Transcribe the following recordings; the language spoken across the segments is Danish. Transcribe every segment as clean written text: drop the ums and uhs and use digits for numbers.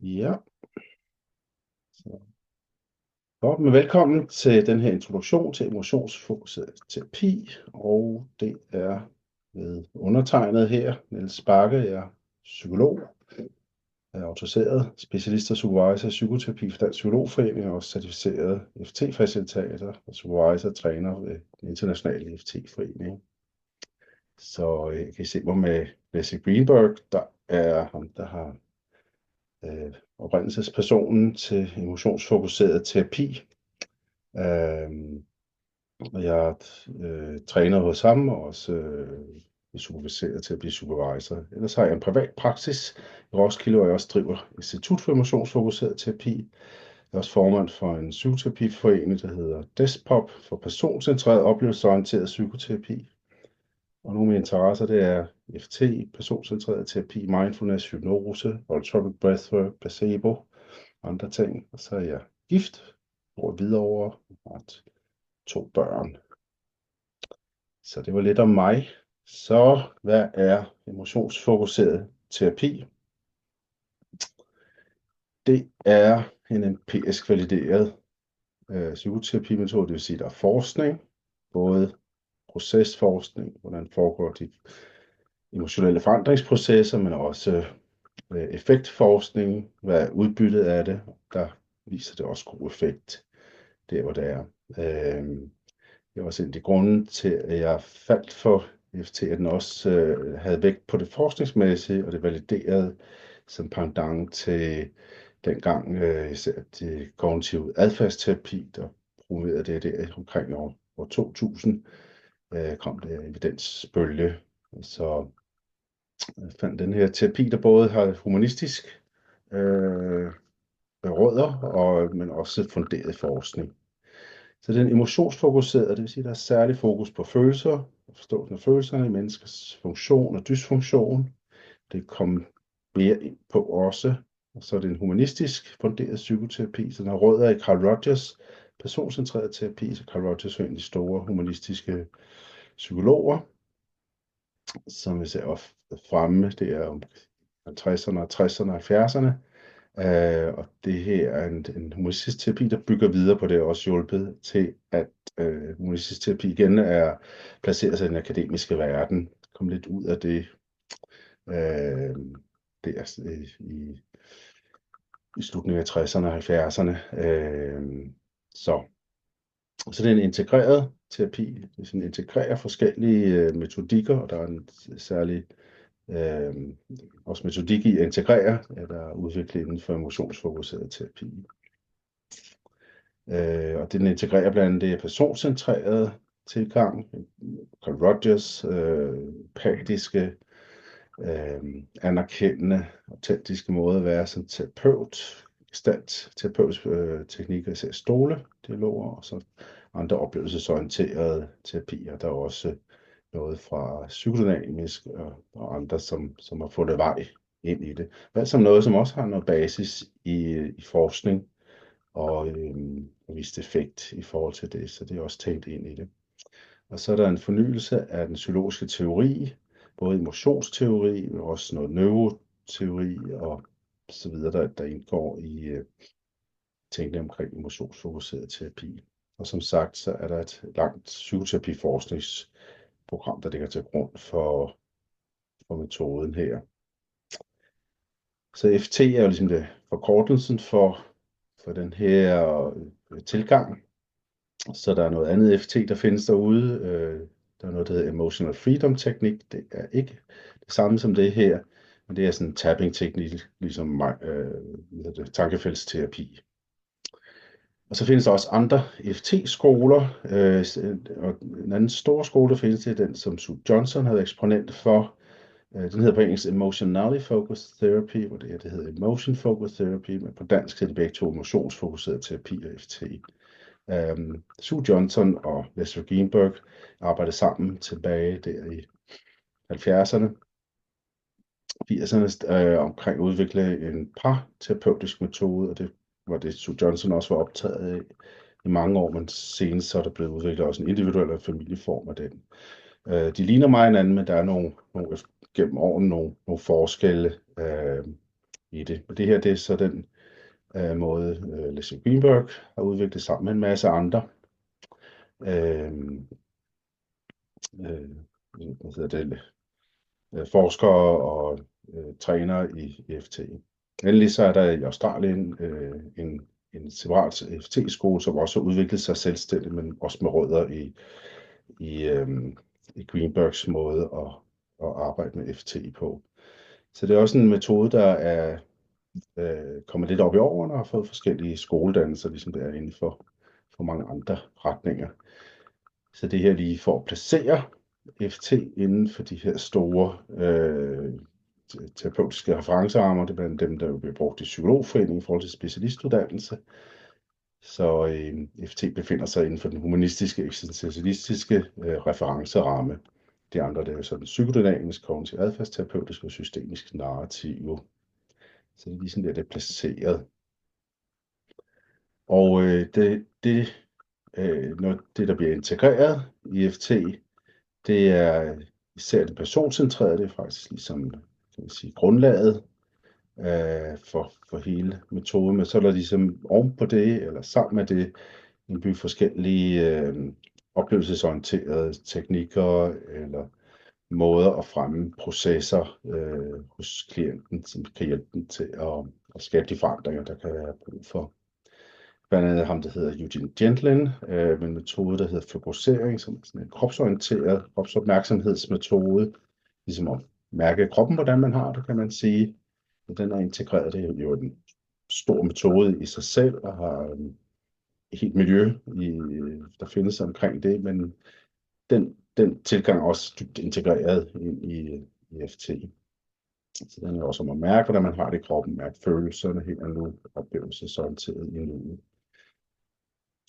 Ja, godt, men velkommen til den her introduktion til emotionsfokuseret terapi, og det er med undertegnet her, Niels Bakke. Jeg er psykolog, er autoriseret specialist og supervisor i psykoterapi for Dansk Psykologforening, og også certificeret EFT-facilitator og supervisor-træner ved den internationale EFT-forening. Så jeg kan se mig med Leslie Greenberg, der er ham, der har oprindelsespersonen til emotionsfokuseret terapi. Og jeg træner hos ham og også superviseret til at blive supervisor. Ellers har jeg en privat praksis i Roskilde, hvor jeg også driver Institut for Emotionsfokuseret Terapi. Jeg er også formand for en psykoterapiforening, der hedder DESPOP, for personcentreret oplevelsesorienteret psykoterapi. Og nogle af mine interesser, det er EFT, personcentreret terapi, mindfulness, hypnose, holotropic breathwork, placebo og andre ting. Og så er jeg gift, bor i Hvidovre og har 2 børn. Så det var lidt om mig. Så hvad er emotionsfokuseret terapi? Det er en empirisk valideret psykoterapimetode, det vil sige, der er forskning, både procesforskning, hvordan foregår de emotionelle forandringsprocesser, men også effektforskning, hvad er udbyttet af det, der viser det også god effekt, der hvor det er. Det var også en af de grunde til, at jeg faldt for EFT, at den også havde vægt på det forskningsmæssige, og det validerede som pendant til dengang især det kognitive adfærdsterapi, der promoverede det der omkring år 2000, kom der evidensbølge. Så jeg fandt den her terapi, der både har humanistisk rødder, men også funderet forskning. Så den emotionsfokuseret, det vil sige, at der er særlig fokus på følelser, forståelsen af følelserne i menneskers funktion og dysfunktion. Det kommer mere ind på også. Og så er det en humanistisk funderet psykoterapi, så den har rødder i Carl Rogers personcentreret terapi, så Carl Rogers er en af de store humanistiske psykologer, som vi ser fremme, det er om 50'erne, 60'erne og 70'erne. Og det her er en humanistisk terapi, der bygger videre på det, og også hjulpet til, at humanistisk terapi igen er placeret sig i den akademiske verden. Kom lidt ud af det, det er i slutningen af 60'erne og 70'erne. Så det er en integreret terapi, det sådan integrerer forskellige metodikker, og der er en særlig også metodik i at integrere, der er udviklet inden for emotionsfokuseret terapi. Og den integrerer blandt andet det personcentreret tilgang, Carl Rogers, empatiske, anerkendende, autentiske måde at være som terapeut, terapeutisk teknikker, især stole-dialoger, og så andre oplevelsesorienterede terapier, der er også noget fra psykodynamisk og andre, som har fundet vej ind i det. Men som noget, som også har noget basis i forskning og vist effekt i forhold til det, så det er også tænkt ind i det. Og så er der en fornyelse af den psykologiske teori, både emotionsteori, men også noget neuroteori og så videre, der indgår i tænkning omkring emotionsfokuseret terapi. Og som sagt, så er der et langt psykoterapiforskningsprogram, der ligger til grund for metoden her. Så EFT er jo ligesom det forkortelsen for den her tilgang. Så der er noget andet EFT, der findes derude. Der er noget, der hedder Emotional Freedom Teknik. Det er ikke det samme som det her, men det er sådan en tapping-teknik, ligesom tankefeltsterapi. Og så findes der også andre EFT-skoler, og en anden stor skole, der findes, det er den, som Sue Johnson havde eksponent for. Den hedder på engelsk Emotionally Focused Therapy, hvor det hedder Emotion Focused Therapy, men på dansk hedder det begge to emotionsfokuseret terapi og EFT. Sue Johnson og Leslie Greenberg arbejdede sammen tilbage der i 70'erne, 80'erne omkring at udvikle en parterapeutisk metode, og det var det, Sue Johnson også var optaget af i mange år, men senest så er der blevet udviklet også en individuel og familieform af den. De ligner meget hinanden, men der er nogle gennem årene nogle forskelle i det. Og det her, det er så den måde, Leslie Greenberg har udviklet sammen med en masse andre øh, hvad hedder det, forskere og trænere i EFT. Endelig så er der i Australien en separat EFT-skole, som også har udviklet sig selvstændigt, men også med rødder i Greenbergs måde at arbejde med EFT på. Så det er også en metode, der er kommet lidt op i årene og har fået forskellige skoledannelser, ligesom det er inden for mange andre retninger. Så det her lige for at placere EFT inden for de her store terapeutiske referencerammer, det er blandt dem, der bliver brugt i psykologforeningen i forhold til specialistuddannelse. Så EFT befinder sig inden for den humanistiske, eksistentialistiske referenceramme. De andre, det er jo sådan psykodynamisk, kognitiv adfærdsterapeutisk og systemisk narrativ. Så det er ligesom det er placeret. Og det, der bliver integreret i EFT, det er især det personcentrerede, det er faktisk ligesom, kan man sige, grundlaget for hele metoden, men så er der ligesom oven på det, eller sammen med det, en by forskellige oplevelsesorienterede teknikker, eller måder at fremme processer hos klienten, som kan hjælpe dem til at skabe de forandringer, der kan være brug for. Blandt andet ham, der hedder Eugene Gendlin, med en metode, der hedder fokusering, som er sådan en kropsorienteret kropsopmærksomhedsmetode, ligesom at mærke kroppen, hvordan man har det, kan man sige. Og den er integreret, det er jo en stor metode i sig selv, og har et helt miljø, der findes omkring det, men den tilgang er også dybt integreret ind i EFT. Så den er også om at mærke, hvordan man har det i kroppen, mærke følelserne, helt nu oplevelsesorienteret i nuet.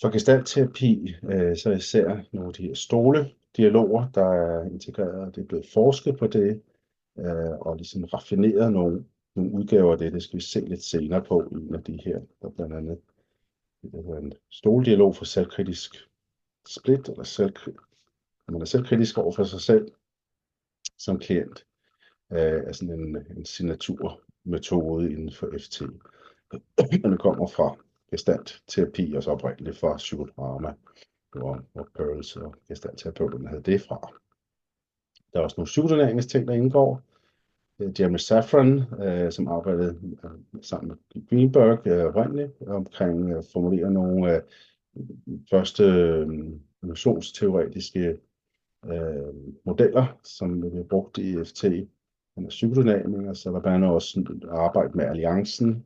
For gestaltterapi, så især nogle af de her stoledialoger, der er integreret, og det er blevet forsket på det, og ligesom raffineret nogle udgaver af det. Det skal vi se lidt senere på, en af de her, der blandt andet en stoledialog for selvkritisk split, eller man er selvkritisk over for sig selv som klient, er sådan en signaturmetode inden for EFT. Den kommer fra gestaltterapi, og så oprindeligt fra psykodrama, hvor Pearls og gestaltterapeuterne havde det fra. Der er også nogle psykodynamiske ting, der indgår. Jeremy Safran, som arbejdede sammen med Greenberg oprindeligt, omkring at formulere nogle første emotionsteoretiske modeller, som bliver brugt i EFT. Den er psykodynamiker, så der blandt andet også arbejde med alliancen,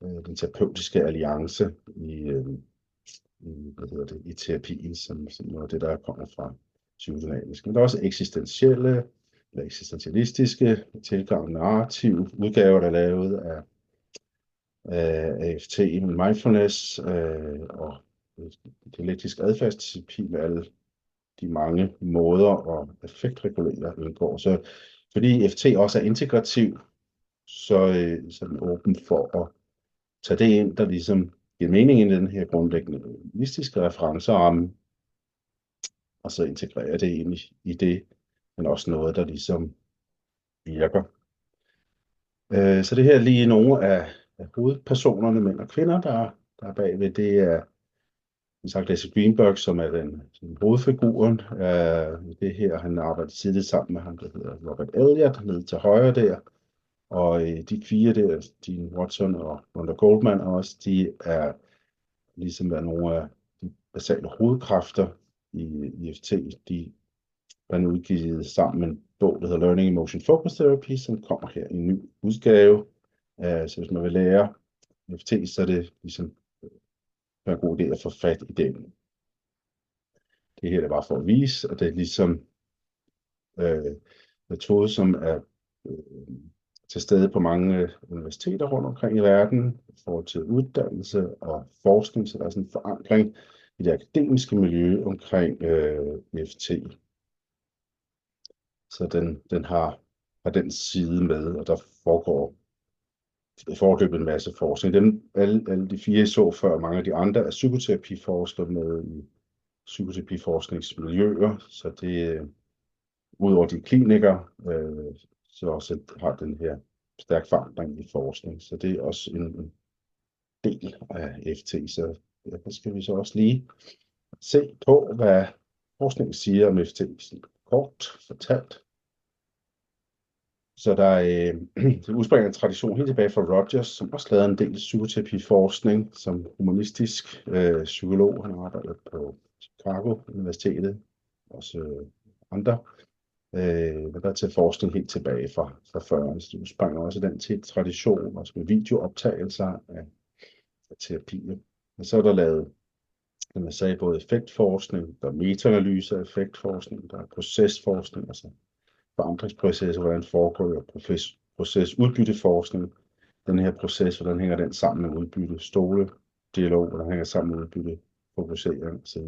den terapeutiske alliance i terapien, som noget af det, der kommer fra psykodynamisk. Men der er også eksistentielle eller eksistentialistiske tilgang, narrativ udgaver, der er lavet af EFT, mindfulness og dialektisk adfærdsterapi med alle de mange måder at effektregulere indgår. Så fordi EFT også er integrativ, så er den åben for at tage det ind, der ligesom giver mening i den her grundlæggende holistiske referenceramme, og så integrere det ind i det, men også noget, der ligesom virker. Så det her er lige nogle af hovedpersonerne, mænd og kvinder, der er bagved. Det er som sagt Leslie Greenberg, som er den hovedfiguren. Det her, han arbejder tidligt sammen med ham, der hedder Robert Elliott, nede til højre der. Og de fire der, Dean Watson og Rhonda Goldman også, de er ligesom nogle af de basale hovedkræfter i EFT. De er udgivet sammen med en bog, der hedder Learning Emotion Focus Therapy, som kommer her i en ny udgave. Så hvis man vil lære EFT, så er det ligesom en god idé at få fat i den. Det her er bare for at vise, at det er ligesom metode, som er til stede på mange universiteter rundt omkring i verden i forhold til uddannelse og forskning, så der er sådan en forankring i det akademiske miljø omkring EFT. Så den har den side med, og der foregår foreløbig en masse forskning. Alle de fire så før, mange af de andre er psykoterapiforskere med i psykoterapiforskningsmiljøer, så det udover de klinikere, så også har den her stærk forandring i forskning. Så det er også en del af FT. Så derfor skal vi så også lige se på, hvad forskningen siger om FT, kort fortalt. Så det udspringer en tradition helt tilbage fra Rogers, som også lavede en del psykoterapiforskning som humanistisk psykolog. Han arbejdede på Chicago Universitetet, også andre. Der er til forskning helt tilbage fra 40'erne. Så det udspringer også den til tradition, også med videooptagelser af terapier. Og så er der lavet, som jeg sagde, både effektforskning, der er metaanalyse af effektforskning, der er procesforskning, altså forandringsprocesser, hvordan foregår procesudbytteforskning. Den her proces, hvordan hænger den sammen med udbytte, dialog, hvordan hænger sammen med udbytte, fokusering osv.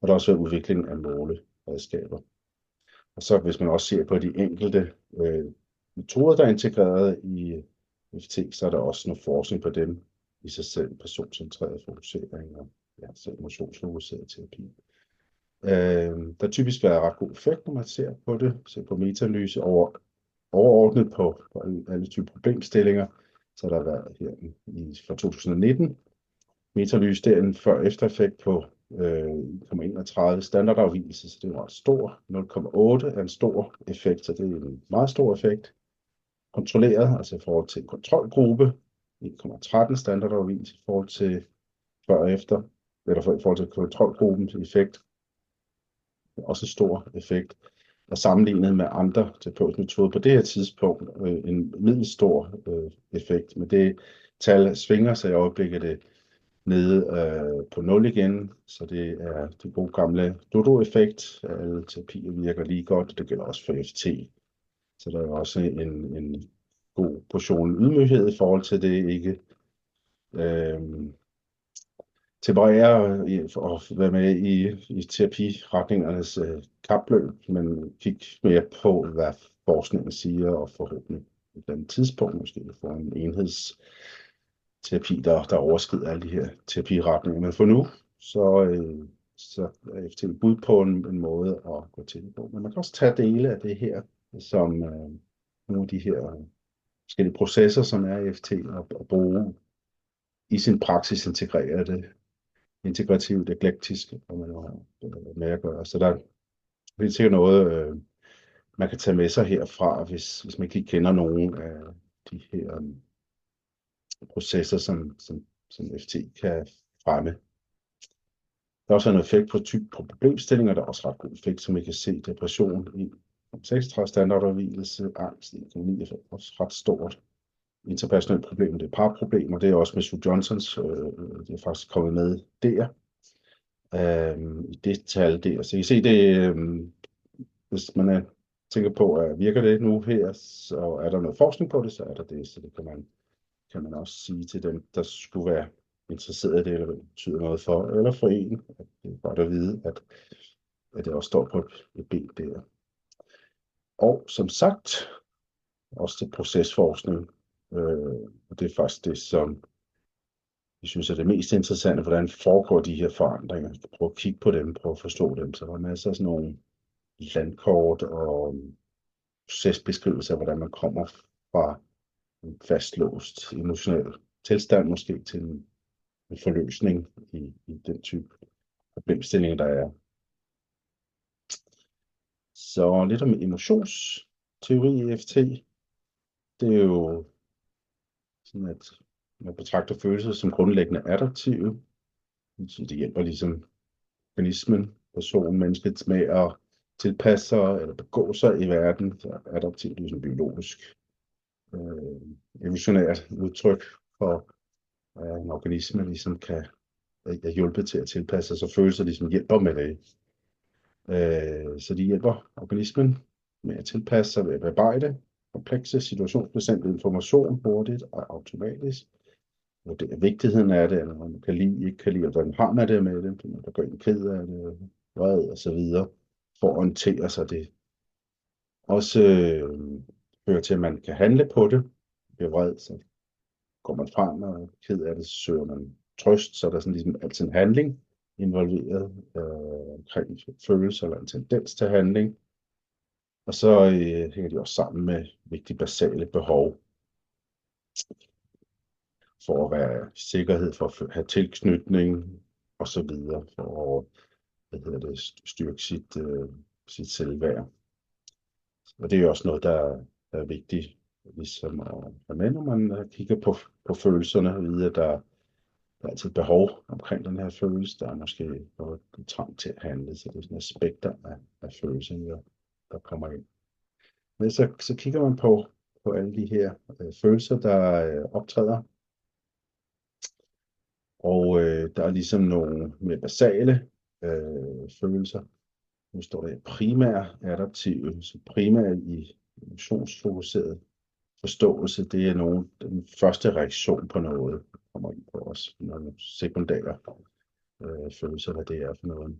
Og der er også udvikling af måleredskaber. Og så hvis man også ser på de enkelte metoder, der er integreret i FT, så er der også noget forskning på dem i sig selv, personcentreret fokusering og emotionsfokuseret terapi. Der typisk været ret god effekt, når man ser på det, ser på metaanalyse overordnet på alle typer problemstillinger. Så der har været her fra 2019 metaanalyse, det er en før-efter-effekt på 1,31 standardafvigelse, så det er ret stor. 0,8 er en stor effekt, så det er en meget stor effekt. Kontrolleret, altså i forhold til en kontrolgruppe, 1,13 standardafvigelse i forhold til før og efter, eller i forhold til kontrolgruppens effekt. Også stor effekt. Og sammenlignet med andre terapeutiske metoder på det her tidspunkt, en middelstor effekt. Men det tal svinger sig i øjeblikket det nede på 0 igen, så det er det gode gamle dodo-effekt. Alle terapier virker lige godt, det gælder også for FT. Så der er også en god portion ydmyghed i forhold til det, ikke temperere og være med i terapiretningernes kapløb, men kigge mere på, hvad forskningen siger, og forhåbentlig på et andet tidspunkt måske få en enhedsterapi, der overskrider alle de her terapiretninger. Men for nu, så er FT et bud på en måde at gå til det på. Men man kan også tage dele af det her, som nogle af de her forskellige processer, som er i FT, og bruge i sin praksis, integrere det integrativt, eklektisk, og man har med at gøre. Så der er helt sikkert noget, man kan tage med sig herfra, hvis man ikke lige kender nogen af de her processer, som FT kan fremme. Der er også en effekt på problemstillinger, der er også ret god effekt, som I kan se, depression i 36 standardafvigelse, angst 1,9 er også ret stort. Interpersonelle problemer, det er parproblemer, det er også med Sue Johnsons, det er faktisk kommet med der. I det tal der. Så I kan se det, hvis man tænker på, at virker det nu her, så er der noget forskning på det, så er der det. Så det kan man også sige til dem, der skulle være interesseret i det, eller det betyder noget for, eller for en. At det er godt at vide, at det også står på et ben der. Og som sagt, også til procesforskning. Og det er faktisk det, som jeg synes er det mest interessante, hvordan foregår de her forandringer. Prøv at kigge på dem, prøv at forstå dem. Så der er masser af sådan nogle landkort og procesbeskrivelser, hvordan man kommer fra en fastlåst emotionel tilstand måske til en forløsning i den type problemstillinger, der er. Så lidt om emotionsteori i FT. Det er jo sådan, at man betragter følelser som grundlæggende adaptive. Så det hjælper ligesom organismen, personen, mennesket med at tilpasse sig eller begå sig i verden. Så adaptivt ligesom biologisk evolutionært udtryk for en organisme ligesom kan hjælpe til at tilpasse sig, så følelser ligesom hjælper med det. Så de hjælper organismen med at tilpasse sig ved at bearbejde komplekse situationsbestemte information hurtigt og automatisk. Og det er vigtigheden af det, eller man kan lide, ikke kan lide, og hvordan har man det med det, der går ind ked af det, vred og så videre, for at orientere sig det. Også fører til, at man kan handle på det. Bliver vred, så går man frem og ked af det, så søger man trøst, så er der sådan ligesom altid en handling involveret omkring følelser eller en tendens til handling. Og så hænger de også sammen med vigtige basale behov. for at være i sikkerhed, for at have tilknytning og så videre, for at styrke sit selvværd. Og det er også noget, der er vigtigt ligesom at have med, når man kigger på følelserne, og vide, at der er altid et behov omkring den her følelse. Der er måske noget trang til at handle, så det er sådan aspekter af følelser, der kommer ind. Men så kigger man på alle de her følelser, der optræder. Og der er ligesom nogle mere basale følelser. Nu står der primær adaptive, så primær i emotionsfokuseret forståelse, det er den første reaktion på noget, der kommer ind på os. Nogle sekundære følelser, hvad det er for noget.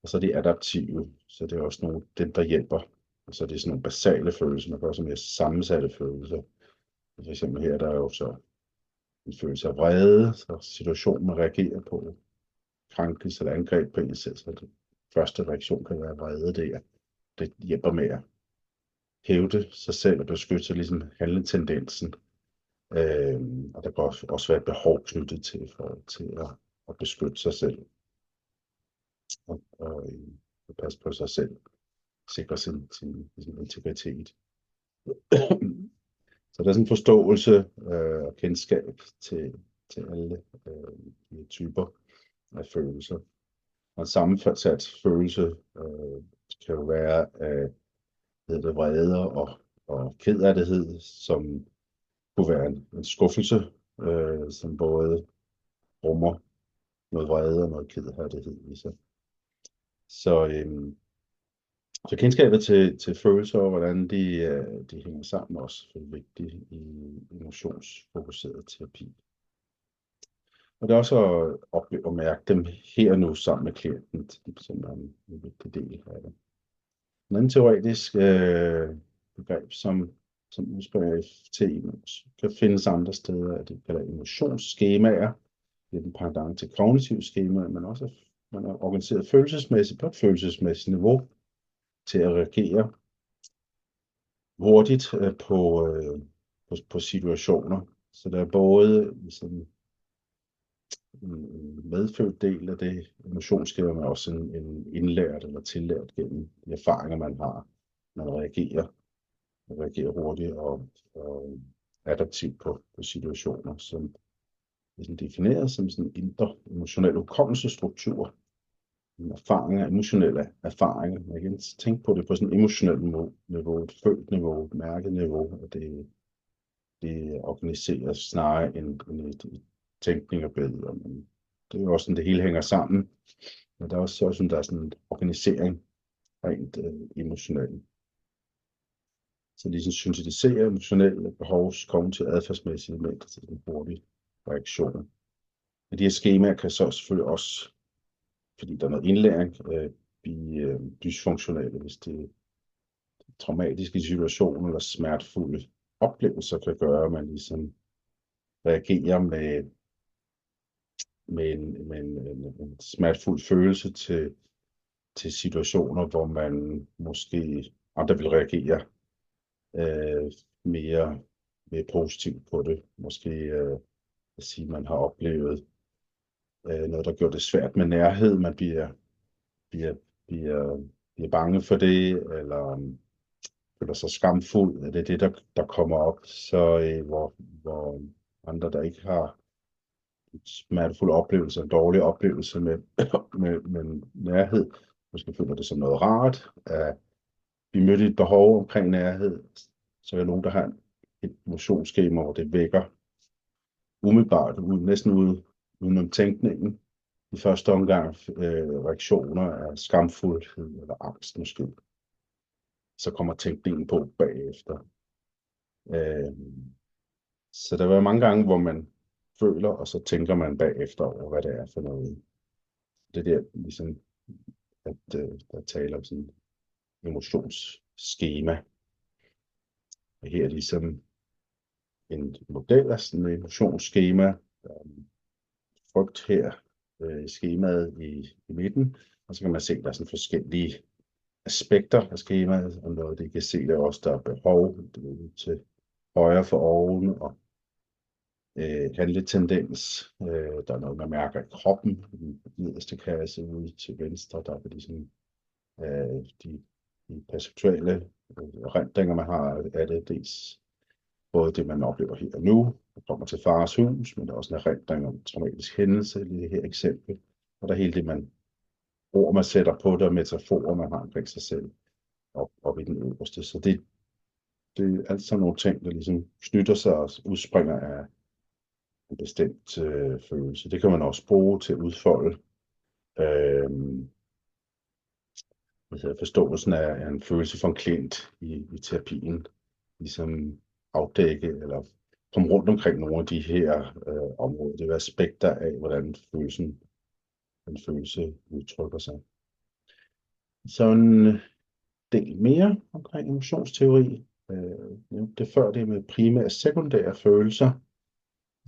Og så er det adaptive, så det er også dem, der hjælper. Og så er det sådan nogle basale følelser, man kan også mere sammensatte følelser. For eksempel her, der er jo så en følelse af vrede, så situationen man reagerer på, krænkelse eller angreb på en selv, så det første reaktion kan være vrede der. Det hjælper med at hævde sig selv og beskytte sig, ligesom handletendensen. Og der kan også være et behov knyttet til at beskytte sig selv og passe på sig selv, sikre sin integritet. Så der er sådan en forståelse og kendskab til alle de typer af følelser. Og en sammensat følelse kan jo være af vrede og kederlighed, som kunne være en skuffelse, som både rummer noget vrede og noget kederlighed i sig. Så kendskabet til følelser og hvordan de hænger sammen også er vigtigt i emotionsfokuseret terapi. Og det er også at mærke dem her nu sammen med klienten, som er en vigtig del af det. En anden teoretisk begreb, som udspringer i FT, kan findes andre steder, at det kalder emotionsskemaer. Det er en pendant til kognitive skemaer, men også at man er organiseret følelsesmæssigt på et følelsesmæssigt niveau til at reagere hurtigt på situationer. Så der er både sådan en medfødt del af det emotionsskema, men også en indlært eller tillært gennem de erfaringer, man har. Man reagerer hurtigt og adaptivt på situationer, som er defineret som sådan en indre emotionel hukommelsesstruktur. Emotionelle erfaringer. Man kan tænke på det på sådan et emotionelt niveau, et følt niveau, et mærket niveau, og det organiseres snarere end et tænkning og billeder. Men det er jo også sådan, det hele hænger sammen. Men der er også sådan, der er sådan en organisering rent emotionelt. Så de syntetiserer emotionelle behovs, kognitive adfærdsmæssige elementer til en hurtig reaktion. Men de her skemaer kan så selvfølgelig også, fordi der er noget indlæring, blive dysfunktionelle, hvis det er traumatiske situationer eller smertefulde oplevelser kan gøre, at man ligesom reagerer med en smertefuld følelse til situationer, hvor man måske andre vil reagere mere positivt på det. Måske at sige, man har oplevet noget, der gør det svært med nærhed, man bliver bange for det, eller føler sig skamfuld, er det der kommer op, så hvor andre, der ikke har smertefulde oplevelser, en dårlig oplevelse med nærhed, måske føler det som noget rart, at blive mødt i et behov omkring nærhed, så er der nogen, der har et emotionsskema, hvor det vækker umiddelbart, næsten uden tænkningen, i første omgang reaktioner af skamfuldhed eller angst måske. Så kommer tænkningen på bagefter. Så der var mange gange, hvor man føler, og så tænker man bagefter over, hvad det er for noget. Det der ligesom, at der taler om sådan et emotionsskema. Og her er ligesom en model af sådan et emotionsskema. Frygt her i skemaet i midten, og så kan man se, at der er sådan forskellige aspekter af skemaet, og noget det kan se, der også der er behov til højre for oven, og handletendens. Der er noget, man mærker i kroppen, i den nederste kasse ude til venstre. Der er ligesom de perceptuelle erindringer, man har af det. Dels både det, man oplever her og nu, der kommer til fars hus, men der er også en erindring om en traumatisk hændelse i det her eksempel. Og der er hele det, ord, man sætter på det, og metaforer, man har omkring sig selv op i den øverste. Så det er alt sådan nogle ting, der ligesom knytter sig og udspringer af en bestemt følelse. Det kan man også bruge til at udfolde forståelsen af en følelse for en klient i terapien. Ligesom afdække eller komme rundt omkring nogle af de her områder. Det er aspekter af, hvordan en følelse udtrykker sig. Så en del mere omkring emotionsteori. Det før det med primære og sekundære følelser.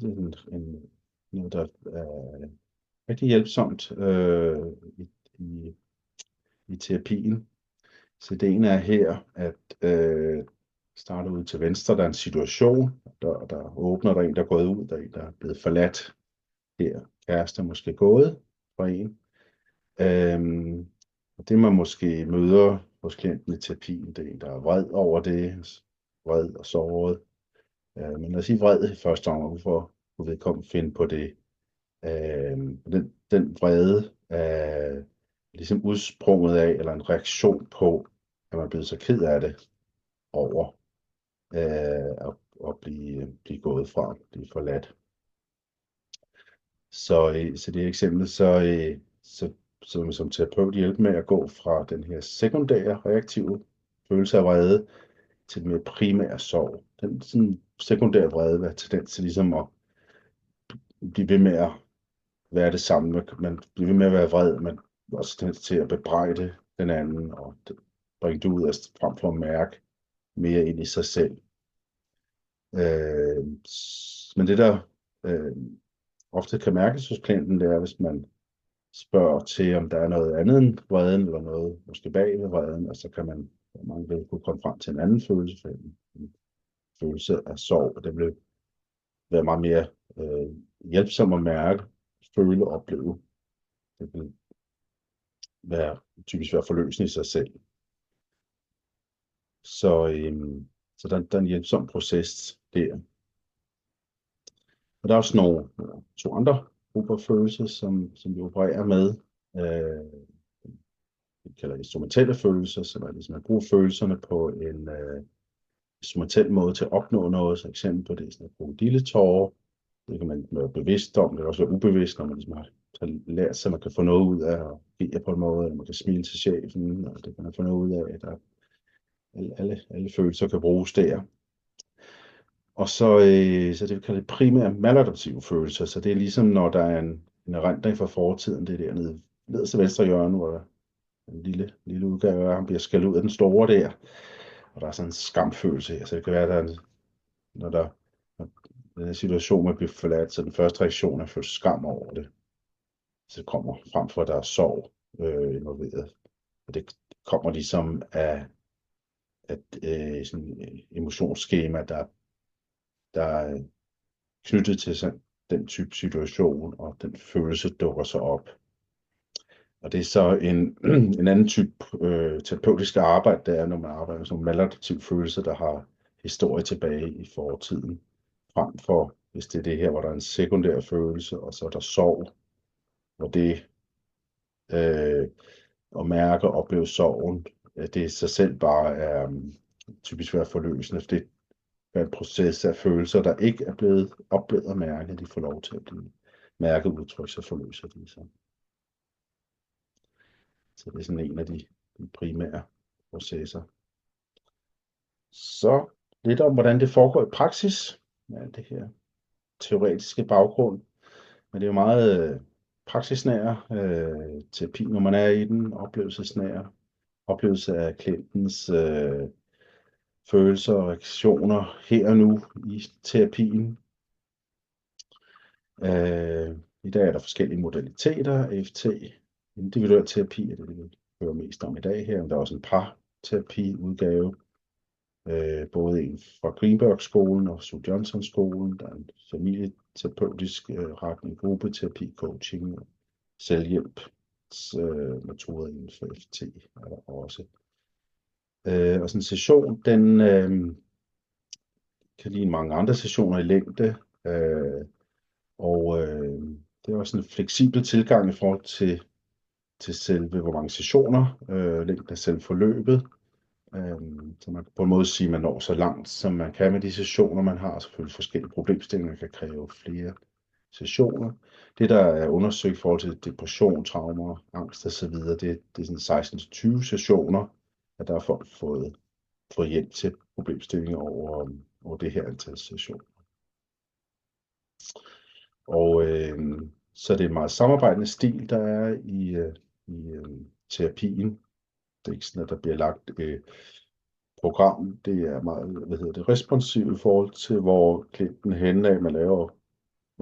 Det er noget, der er rigtig hjælpsomt i terapien. Så det ene er her, at starte ud til venstre, der er en situation, der åbner, der er en, der er gået ud, der er en, der er blevet forladt. Her kæreste er måske gået fra en. Og det man måske møder hos klienten i terapien, det er en, der er vred over det, vred og såret. Men lad os sige vred i første omgang, hvorfor kunne vedkommende finde på det. Den vrede er ligesom udsprunget af, eller en reaktion på, at man er blevet så ked af det over at blive gået fra, blive forladt. Så det eksempel, så som terapeut hjælpe med at gå fra den her sekundære reaktive følelse af vrede til den mere primære sorg. Den sådan sekundære vrede vil have tendens til ligesom at blive ved med at være det samme. Man bliver ved med at være vred, men også tendens til at bebrejde den anden og bringe det ud af frem for at mærke mere ind i sig selv. Men det der ofte kan mærkes hos klienten, det er, hvis man spørger til, om der er noget andet end vreden, eller noget måske bag ved vreden, og så kan mange vil kunne komme frem til en anden følelse, for en følelse af sorg, og det vil være meget mere hjælpsom at mærke, føle og opleve. Det vil typisk være forløsende i sig selv. Så der er en hjælpsom proces der. Og der er også to andre grupper følelser, som vi opererer med. Vi kalder instrumentelle følelser, som er ligesom at bruge følelserne på en instrumentel måde til at opnå noget. Så eksempel på det er sådan at bruge krokodilletårer. Det kan man være bevidst om, det kan også være ubevidst, når man ligesom har lært sig, at man kan få noget ud af at give på en måde, eller man kan smile til chefen, og det kan man få noget ud af, at alle følelser kan bruges der. Og så det vi kalder det primære maladaptive følelser, så det er ligesom når der er en erindring fra fortiden, det er dernede nederst i venstre hjørne, hvor der en lille udgave af ham bliver skældt ud af den store der, og der er sådan en skamfølelse her, så det kan være, at når den her situation man bliver forladt, så den første reaktion er at føle skam over det, så det kommer frem for, at der er sorg involveret, og det kommer ligesom af sådan et emotionsskema, der er knyttet til sådan, den type situation, og den følelse dukker så op. Og det er så en anden type terapeutisk arbejde, det er, når man arbejder med sådan nogle maladaptive følelser, der har historie tilbage i fortiden, frem for, hvis det er det her, hvor der er en sekundær følelse, og så er der sorg, hvor det at mærke og opleve sorgen, det i sig selv bare er typisk være forløsende, for det er en proces af følelser, der ikke er blevet oplevet og mærket, de får lov til at blive mærket, udtryk, så forløser de sig. Så det er sådan en af de primære processer. Så lidt om, hvordan det foregår i praksis. Ja, det her teoretiske baggrund. Men det er jo meget praksisnær terapi, når man er i den, oplevelsesnær. Oplevelse af klientens følelser og reaktioner her og nu i terapien. I dag er der forskellige modaliteter, EFT, individuel terapi, er det vi hører mest om i dag her, men der er også en parterapi-udgave. både en fra Greenberg-skolen og Sue Johnson-skolen. Der er en familieterapeutisk retning, gruppeterapi, coaching og selvhjælpsmetoder inden for FT er der også. Og sådan en session, den kan ligne mange andre sessioner i længde, det er også en fleksibel tilgang i forhold til selve, hvor mange sessioner, længden af selve forløbet. Så man kan på en måde sige, at man når så langt, som man kan med de sessioner, man har. Selvfølgelig forskellige problemstillinger kan kræve flere sessioner. Det, der er undersøgt i forhold til depression, traumer, angst osv., det er sådan 16-20 sessioner, at der er folk fået hjælp til problemstillinger over det her antal sessioner. Og så det er en meget samarbejdende stil, der er i terapien. Det er ikke sådan, at der bliver lagt program. Det er meget, responsivt i forhold til, hvor klienten er henne af. Man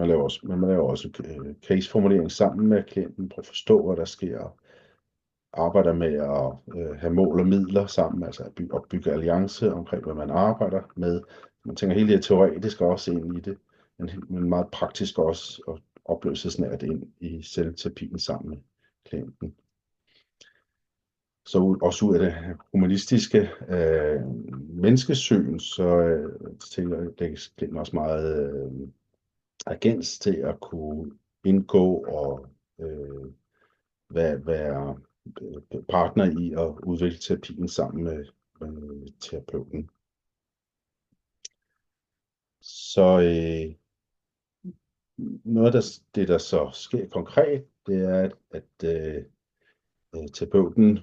laver også caseformulering sammen med klienten, for at forstå, hvad der sker. Arbejder med at have mål og midler sammen, altså at opbygge alliance omkring, hvad man arbejder med. Man tænker helt det teoretiske også ind i det, men meget praktisk også, og oplevelsesnært ind i selvterapien sammen med klienten. Så også ud af det humanistiske menneskesyn, så tænker jeg, det er også meget agens til at kunne indgå og være partner i at udvikle terapien sammen med terapeuten. Så noget af det, der så sker konkret, det er, at terapeuten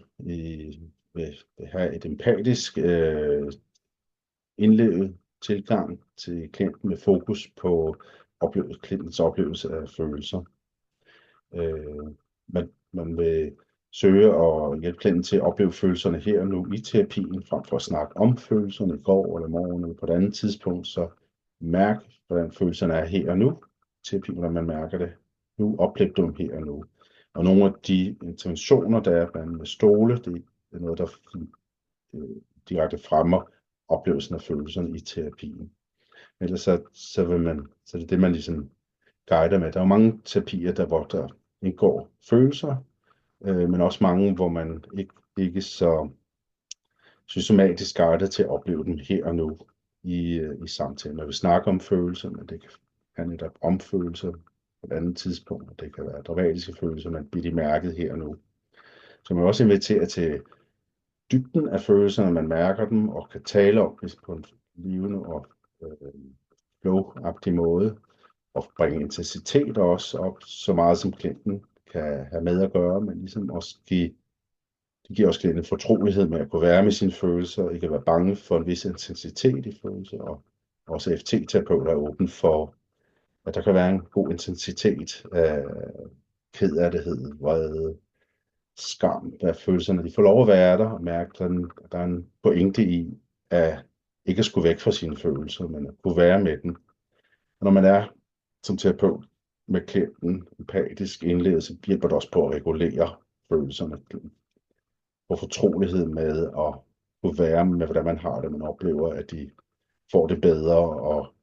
vil have et empatisk indlevet tilgang til klienten med fokus på klientens oplevelse af følelser. Man vil søge at hjælpe klienten til at opleve følelserne her og nu i terapien, frem for at snakke om følelserne i går eller morgen eller på et andet tidspunkt, så mærk, hvordan følelserne er her og nu. Terapien, hvordan man mærker det. Nu oplever du dem her og nu. Og nogle af de interventioner, der er blandt med stole, det er noget, der direkte fremmer oplevelsen af følelserne i terapien. Ellers så er det det, man ligesom guider med. Der er jo mange terapier, hvor der indgår følelser, men også mange, hvor man ikke så systematisk guider til at opleve dem her og nu i samtalen. Man vil snakke om følelser, men det kan handle om følelser på et andet tidspunkt, og det kan være dramatiske følelser, man bliver mærket her og nu. Så man også inviterer til dybden af følelserne, man mærker dem, og kan tale om det på en levende og flow-agtig måde, og bringe intensitet også op, så meget som klienten kan have med at gøre, men ligesom også det giver også klienten fortrolighed med at kunne være med sine følelser, og ikke at være bange for en vis intensitet i følelser, og også FT-terapeuter er åben for, at der kan være en god intensitet af kederlighed, vrede, skam, hvad følelserne de får lov at være der, og mærke, at der er en pointe i, at ikke at skulle væk fra sine følelser, men at kunne være med dem. Og når man er som terapeut med klienten empatisk indledet, så hjælper det også på at regulere følelserne, og fortrolighed med at kunne være med, hvordan man har det, man oplever, at de får det bedre, og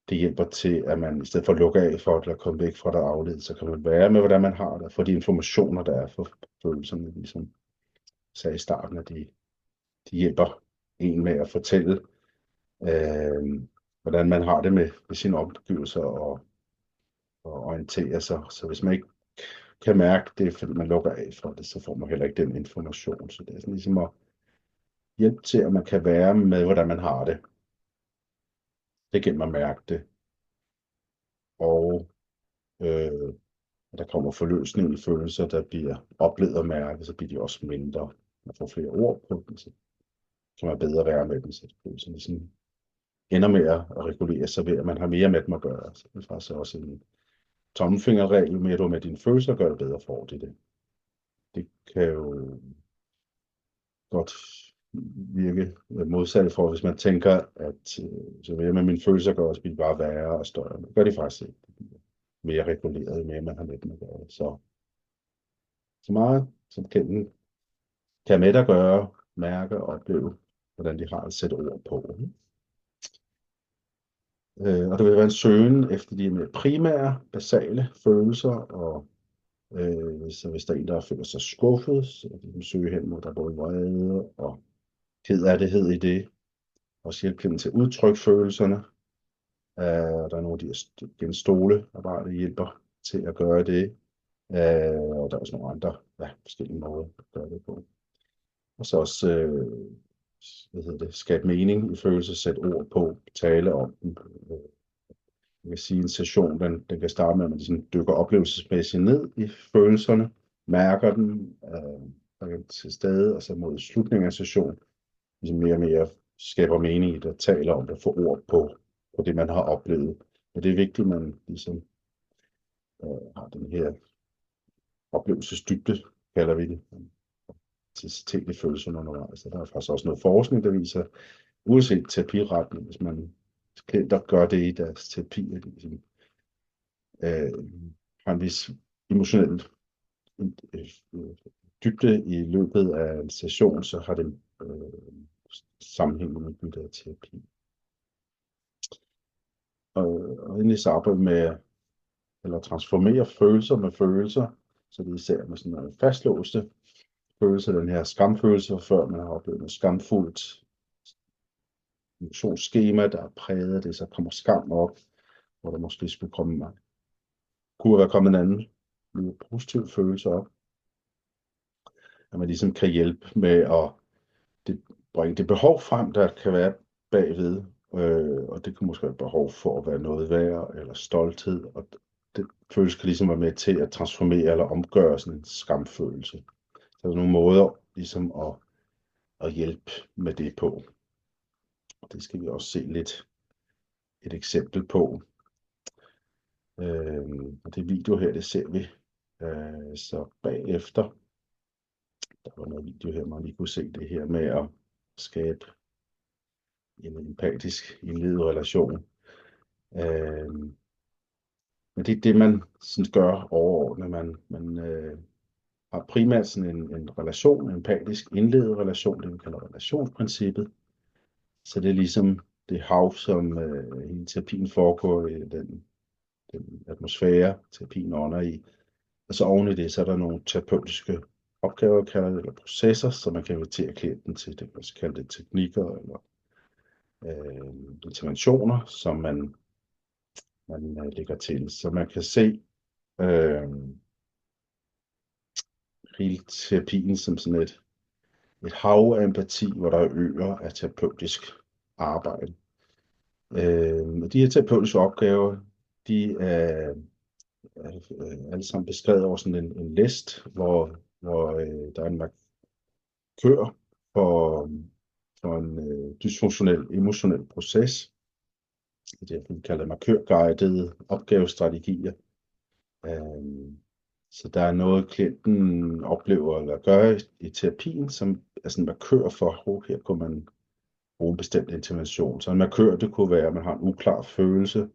det hjælper til, at man i stedet for at lukke af for det, eller komme væk fra det afledt, så kan man være med, hvordan man har det, for de informationer, der er for følelserne, ligesom sagde i starten, at de hjælper en med at fortælle, hvordan man har det med sine omgivelser og orientere sig. Så hvis man ikke kan mærke det, fordi man lukker af for det, så får man heller ikke den information. Så det er sådan ligesom at hjælpe til, at man kan være med, hvordan man har det. Det er gennem at mærke det. Og der kommer forløsning i følelser, der bliver oplevet og mærket, så bliver de også mindre. Man får flere ord på dem, så kan man bedre være med dem, så følelserne ligesom ender med at regulere sig ved, at man har mere med dem at gøre. Så det er faktisk også en tommelfingerregel, mere du med dine følelser, gør det bedre for det. Det kan jo godt virke modsat for, hvis man tænker, at så mere med mine følelser gør også bare værre og større. Det gør de faktisk ikke. Det bliver mere reguleret, jo mere man har med dem at gøre. Så meget som klienten kan med at gøre, mærke og opleve hvordan de har at sætte ord på. Og der vil være en søgen efter de mere primære, basale følelser, og så hvis der er en, der føler sig skuffet, så vil de søge hen mod, der er både vrede og kedsomhed i det. Også hjælpe dem til at udtrykke følelserne. Der er nogle af de her stolearbejde, der hjælper til at gøre det. Og der er også nogle andre forskellige måder at gøre det på. Og så også skabe mening i følelser, sætte ord på, tale om den. Jeg kan sige, en session, den kan starte med, at man ligesom dykker oplevelsesmæssigt ned i følelserne, mærker dem, er til stede, og så mod slutningen af sessionen, ligesom mere og mere skaber mening i det, taler om det, får ord på det, man har oplevet. Og det er vigtigt, at man ligesom har den her oplevelsesdybde, kalder vi det, til de følelserne undervejs. Der er faktisk også noget forskning, der viser, uanset terapiretning, hvis man klienter gør det i deres terapi, at de ligesom, har en vis emotionel dybde i løbet af en session, så har det sammenhæng med udbytte af terapi. Og endelig så arbejde med eller transformere følelser med følelser, så det er især med sådan nogle fastlåste følelser, den her skamfølelse, før man har oplevet noget skamfuldt emotionsskema, der er præget af det, så kommer skam op, hvor der måske kunne være kommet en anden mere positiv følelse op. At man ligesom kan hjælpe med at bringe det behov frem, der kan være bagved, og det kan måske være behov for at være noget værd, eller stolthed, og det følelse kan ligesom være med til at transformere eller omgøre sådan en skamfølelse. Så der er nogle måder ligesom at hjælpe med det på. Og det skal vi også se lidt et eksempel på. Og det video her, det ser vi. Så bagefter, der var noget video her, man lige kunne se det her med at skabe en empatisk indledet relation. Men det er det, man sådan gør overordnet. Man har primært sådan en relation, en empatisk indledet relation, det vi kalder relationsprincippet. Så det er ligesom det hav, som hele terapien foregår i, den atmosfære, terapien ånder i. Og så oven i det, så er der nogle terapeutiske opgaver, kalder det, eller processer, som man kan invitere klienten til. Det kan også kalde det teknikker eller interventioner, som man lægger til. Så man kan se hele terapien som sådan et hav af empati, hvor der er øer af terapeutisk arbejde. De her terapeutiske opgaver, de er alle sammen beskrevet over sådan en list, hvor der er en markør for en dysfunktionel emotionel proces. Det er derfor, vi kalder det markørguidede opgavestrategier. Så der er noget, klienten oplever eller gør i terapien, som er sådan en markør for, her kunne man bruge en bestemt intervention. Så en markør, det kunne være, at man har en uklar følelse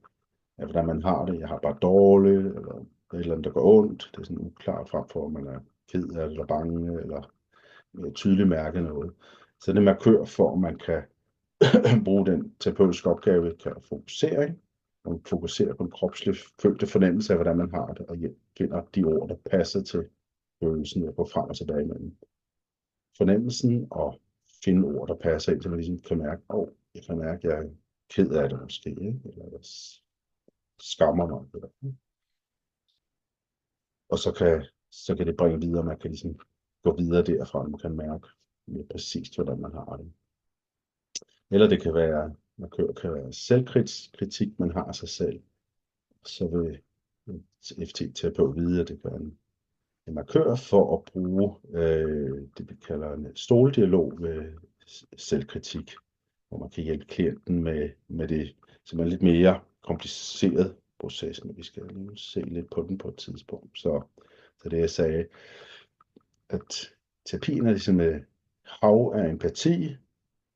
af, hvordan man har det. Jeg har bare dårligt, eller et eller andet, der går ondt. Det er sådan uklart frem for, at man er ked af eller bange, eller tydeligt mærke noget. Så det er en markør for, at man kan bruge den terapeutiske opgave, vi kalder fokusering. Man fokuserer på en kropslig følte fornemmelse af, hvordan man har det, og finder de ord, der passer til følelsen, og gå frem og tilbage mellem fornemmelsen, og finde ord, der passer ind, så man ligesom kan mærke, jeg kan mærke, at jeg er ked af det måske, ikke? Eller jeg skammer mig. Eller. Og så kan det bringe videre, man kan ligesom gå videre derfra, og man kan mærke mere præcist, hvordan man har det. Eller det kan være, kan være selvkritik, man har af sig selv. Så vil FT-terapeut vide, at det kan være en markør for at bruge det, vi kalder en stoledialog ved selvkritik, hvor man kan hjælpe klienten med det, som er lidt mere kompliceret proces, men vi skal lige se lidt på den på et tidspunkt. Så det jeg sagde, at terapien er ligesom et hav af empati,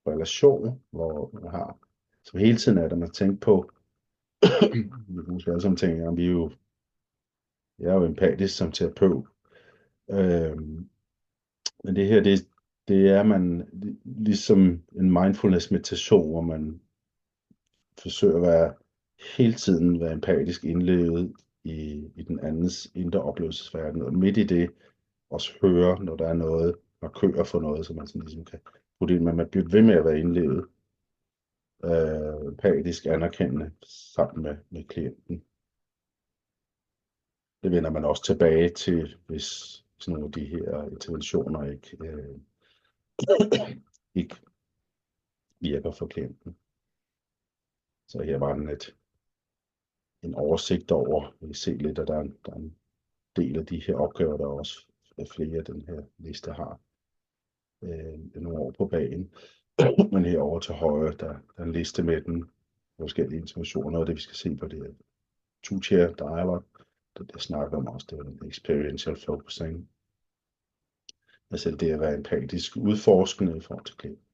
relation, hvor man har, som hele tiden er der, man tænker på, vi kan måske alle sammen tænke, at jeg er jo empatisk som terapeut, men det her, det er man ligesom en mindfulness meditation, hvor man forsøger at hele tiden være empatisk indlevet i den andens indre oplevelsesverden, og midt i det også høre, når der er noget, markører for noget, så man sådan ligesom kan putte ind, men man bliver ved med at være indlevet, empatisk anerkendende sammen med klienten. Det vender man også tilbage til, hvis sådan nogle af de her interventioner ikke virker for klienten. Så her var en oversigt over, vi kan se lidt, at der er en del af de her opgaver, der også flere af den her liste har nogle år på bagen. Men herovre til højre, der er en liste med den forskellige informationer, og det vi skal se på, det er two-chair dialogue, det der snakker om også, det er en experiential focusing. Altså det at være empatisk udforskende i forhold til klienten,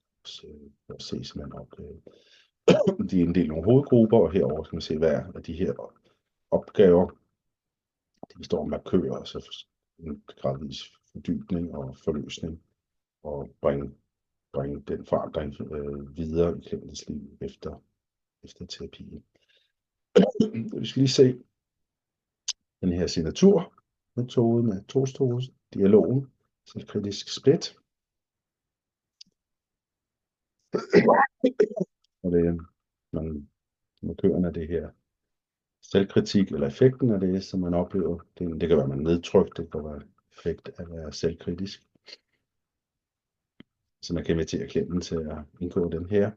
at se simpelthen opgave. De er en del nogle hovedgrupper, og herover kan man se, hvad er de her opgaver. De består af markører, altså en gradvis fordybning og forløsning, og bringe den forandring videre i klientens liv efter terapien. Vi skal lige se den her signaturmetode med to-stole, dialogen, selvkritisk split. Og det er, markøren af det her selvkritik, eller effekten af det, som man oplever. Det kan være, at man nedtrykt, det kan være effekt af at være selvkritisk. Så man kan invitere klienten til at indgå den her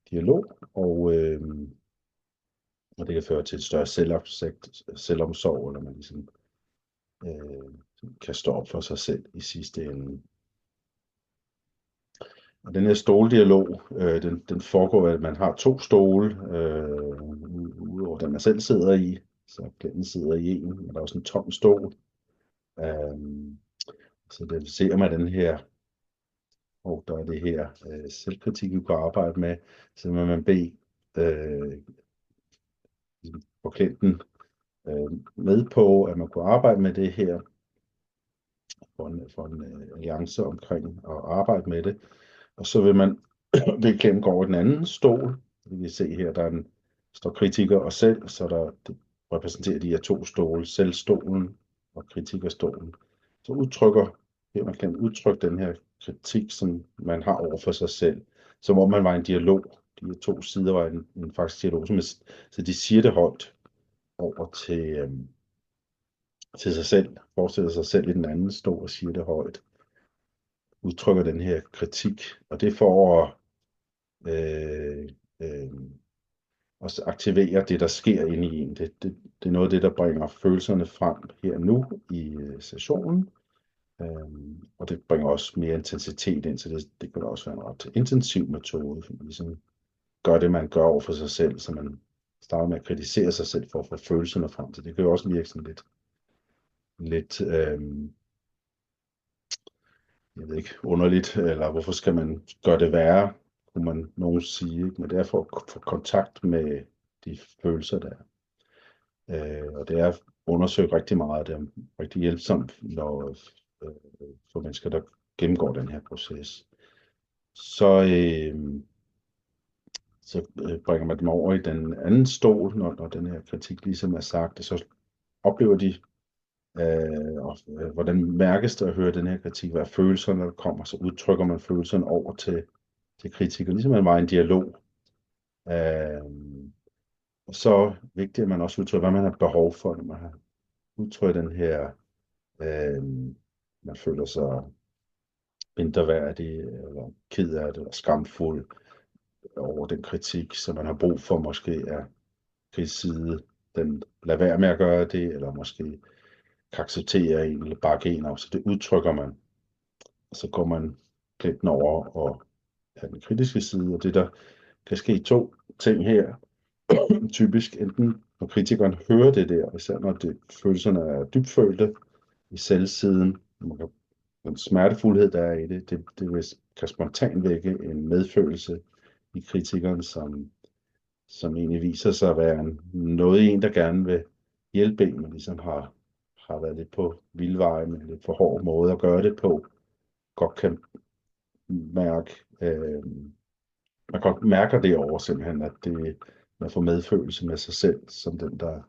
dialog, og det kan føre til et større selvomsorg, eller man ligesom kan stå op for sig selv i sidste ende. Og den her stoldialog, den foregår ved, at man har to stole, udover den man selv sidder i, så klienten sidder i en, og der er også en tom stol. Så det ser man den her, og der er det her selvkritik, vi kan arbejde med, så må man bede for klienten med på, at man kunne arbejde med det her, for en alliance omkring at arbejde med det. Og så vil man klienten gå over den anden stol. Vi kan se her, der står kritiker og selv, så det repræsenterer de her to stole, selvstolen og kritikerstolen. Så man kan udtrykke den her kritik, som man har over for sig selv, som om man var en dialog. De her to sider var en faktisk dialog, så de siger det højt over til sig selv, forestiller sig selv i den anden stol og siger det højt, udtrykker den her kritik, og det for at også aktivere det, der sker inde i en. Det er noget af det, der bringer følelserne frem her nu i sessionen, og det bringer også mere intensitet ind, så det kan også være en ret intensiv metode, for man ligesom gør det, man gør over for sig selv, så man starter med at kritisere sig selv for at få følelserne frem til. Det kan jo også virke sådan lidt jeg ved ikke, underligt, eller hvorfor skal man gøre det værre, kunne man nogen sige, men det er for at få kontakt med de følelser, der er. Og det er undersøgt rigtig meget, det er rigtig hjælpsomt, for mennesker, der gennemgår den her proces. Så bringer man dem over i den anden stol, når den her kritik ligesom er sagt, og så oplever de, hvordan mærkes det at høre den her kritik, hvad er følelserne, der kommer, så udtrykker man følelserne over til kritikere, ligesom man var i en dialog. Og så vigtigt, at man også udtrykker, hvad man har behov for, når man har udtrykt den her, man føler sig mindreværdig, eller ked af det, eller skamfuld over den kritik, som man har brug for, måske er kritisk side, den lader være med at gøre det, eller måske kan acceptere en, eller bakke en op, så det udtrykker man. Og så går man klienten over og er den kritiske side, og det der kan ske to ting her. Typisk enten når kritikeren hører det der, især når følelserne er dybfølte i selvsiden, den smertefuldhed, der er i det kan spontant vække en medfølelse i kritikeren, som egentlig viser sig at være noget i en, der gerne vil hjælpe en, men ligesom har været lidt på vildveje, med lidt for hård måde at gøre det på, godt kan mærke, man godt mærker det over simpelthen, at man får medfølelse med sig selv, som den, der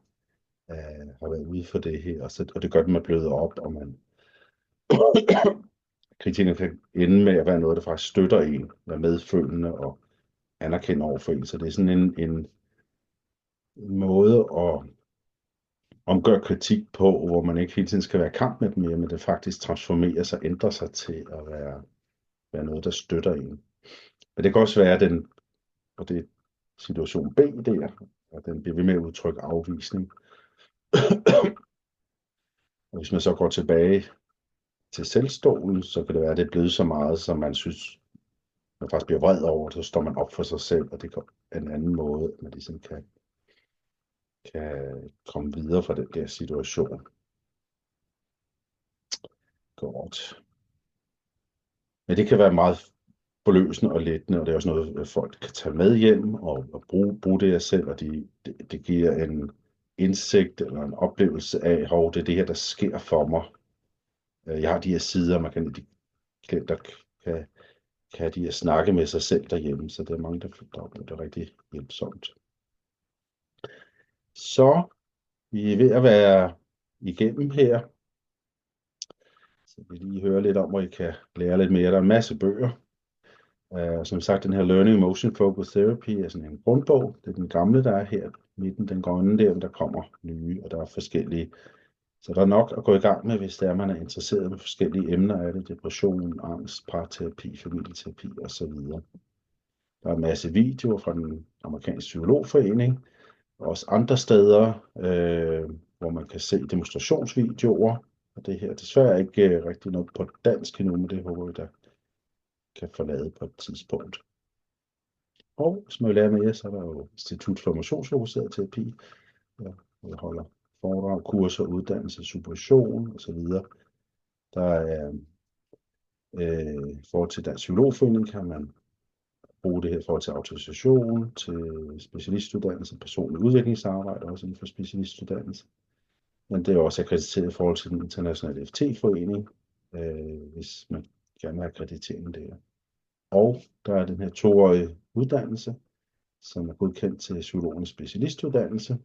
har været ude for det her, og det gør, at man bløder op, og man kritikken kan ende med at være noget, der faktisk støtter en, være medfølende og anerkende over for en. Så det er sådan en måde at omgøre kritik på, hvor man ikke hele tiden skal være i kamp med dem mere, men det faktisk transformerer sig, ændrer sig til at være noget, der støtter en. Men det kan også være og det er situation B der, og den bliver ved med at udtrykke afvisning. Og hvis man så går tilbage til selvstolen, så kan det være, at det er blevet så meget, som man synes, man faktisk bliver vred over, så står man op for sig selv, og det er en anden måde, at man ligesom kan komme videre fra den der situation. Godt. Men det kan være meget forløsende og lettende, og det er også noget, folk kan tage med hjem og bruge det af selv, og det giver en indsigt eller en oplevelse af, hov, det er det her, der sker for mig. Jeg har de her sider, de klienter kan have de her snakke med sig selv derhjemme, så det er mange, der oplever det rigtig hjælpsomt. Så vi er ved at være igennem her. Så vi lige høre lidt om, hvor I kan lære lidt mere. Der er en masse bøger. Som sagt, den her Learning Emotion Focus Therapy er sådan en grundbog. Det er den gamle, der er her midten, den grønne der, men der kommer nye, og der er forskellige. Så der er nok at gå i gang med, hvis det er, man er interesseret med forskellige emner af det. Depression, angst, parterapi, familieterapi osv. Der er en masse videoer fra den amerikanske psykologforening, og også andre steder, hvor man kan se demonstrationsvideoer. Og det her er desværre ikke rigtig noget på dansk endnu, men det håber vi, der kan få lavet på et tidspunkt. Og hvis man vil lære mere, så er der jo Institut for Emotionsfokuseret Terapi, hvor jeg holder foredrag, kurser, uddannelse, supervision osv. Der er i forhold til Dansk Psykologforening kan man bruge det her i forhold til autorisation, til specialistuddannelse, personlig udviklingsarbejde, også inden for specialistuddannelse. Men det er også akkrediteret i forhold til den internationale FT-forening, hvis man gerne vil have akkreditering der. Og der er den her 2-årige uddannelse, som er godkendt til psykologernes specialistuddannelse.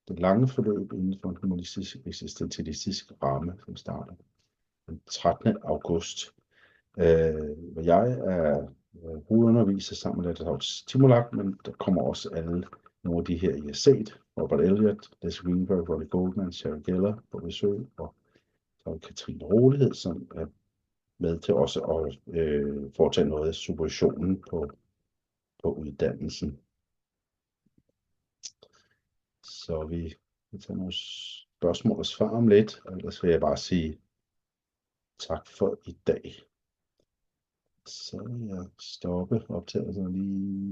Det lange forløb inden for en humanistisk eksistentialistisk ramme, som starter den 13. august. Hvor jeg er hovedunderviser sammen med Lasse Timolak, men der kommer også nogle af de her, I har set. Robert Elliott, Les Greenberg, Rolly Goldman, Sherry Geller på besøg, og så er Katrine Rolighed, som er med til også at foretage noget af supervisionen på uddannelsen. Så vi tager nogle spørgsmål og svar om lidt, og ellers vil jeg bare sige tak for i dag. Så vil jeg stoppe optagelsen lige.